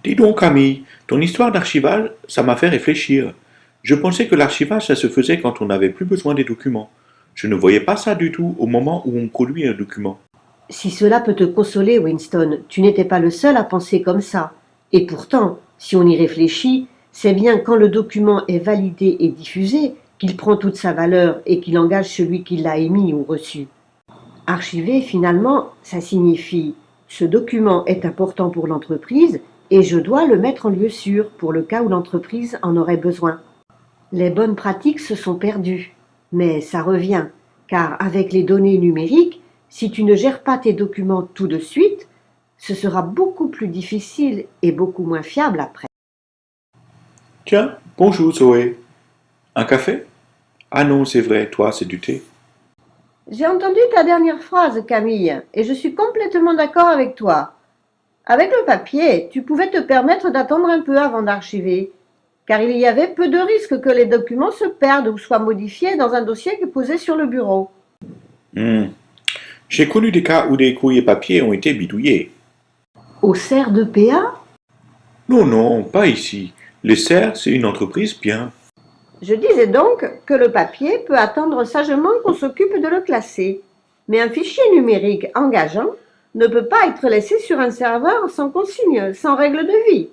Dis donc, Camille, ton histoire d'archivage, ça m'a fait réfléchir. Je pensais que l'archivage, ça se faisait quand on n'avait plus besoin des documents. Je ne voyais pas ça du tout au moment où on produit un document. Si cela peut te consoler, Winston, tu n'étais pas le seul à penser comme ça. Et pourtant, si on y réfléchit, c'est bien quand le document est validé et diffusé qu'il prend toute sa valeur et qu'il engage celui qui l'a émis ou reçu. Archiver, finalement, ça signifie ce document est important pour l'entreprise et je dois le mettre en lieu sûr pour le cas où l'entreprise en aurait besoin. Les bonnes pratiques se sont perdues, mais ça revient, car avec les données numériques, si tu ne gères pas tes documents tout de suite, ce sera beaucoup plus difficile et beaucoup moins fiable après. Tiens, bonjour Zoé. Un café? Ah non, c'est vrai, toi, c'est du thé. J'ai entendu ta dernière phrase, Camille, et je suis complètement d'accord avec toi. Avec le papier, tu pouvais te permettre d'attendre un peu avant d'archiver, car il y avait peu de risques que les documents se perdent ou soient modifiés dans un dossier posé sur le bureau. Hmm. J'ai connu des cas où des courriers papier ont été bidouillés. Au CER de PA, Non, non, pas ici. Les serres, c'est une entreprise bien. je disais donc que le papier peut attendre sagement qu'on s'occupe de le classer, mais un fichier numérique engageant ne peut pas être laissé sur un serveur sans consigne, sans règle de vie.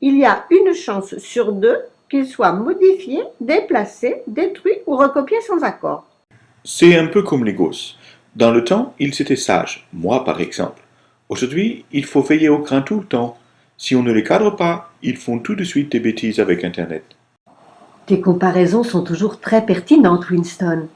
Il y a une chance sur deux qu'il soit modifié, déplacé, détruit ou recopié sans accord. C'est un peu comme les gosses. Dans le temps, ils étaient sages, moi par exemple. Aujourd'hui, il faut veiller au grain tout le temps. Si on ne les cadre pas, ils font tout de suite des bêtises avec Internet. Tes comparaisons sont toujours très pertinentes, Winston.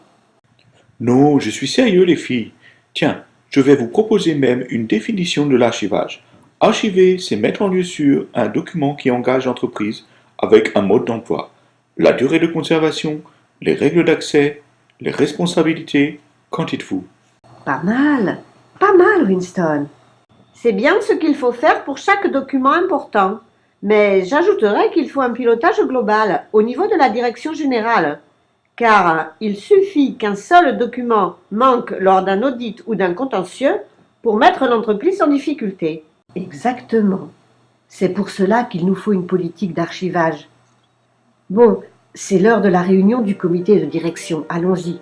Non, je suis sérieux les filles. Tiens, je vais vous proposer même une définition de l'archivage. Archiver, c'est mettre en lieu sûr un document qui engage l'entreprise avec un mode d'emploi, la durée de conservation, les règles d'accès, les responsabilités, quand il faut. Pas mal, Winston. C'est bien ce qu'il faut faire pour chaque document important, mais j'ajouterais qu'il faut un pilotage global au niveau de la direction générale, car il suffit qu'un seul document manque lors d'un audit ou d'un contentieux pour mettre l'entreprise en difficulté. Exactement. C'est pour cela qu'il nous faut une politique d'archivage. Bon, c'est l'heure de la réunion du comité de direction. Allons-y.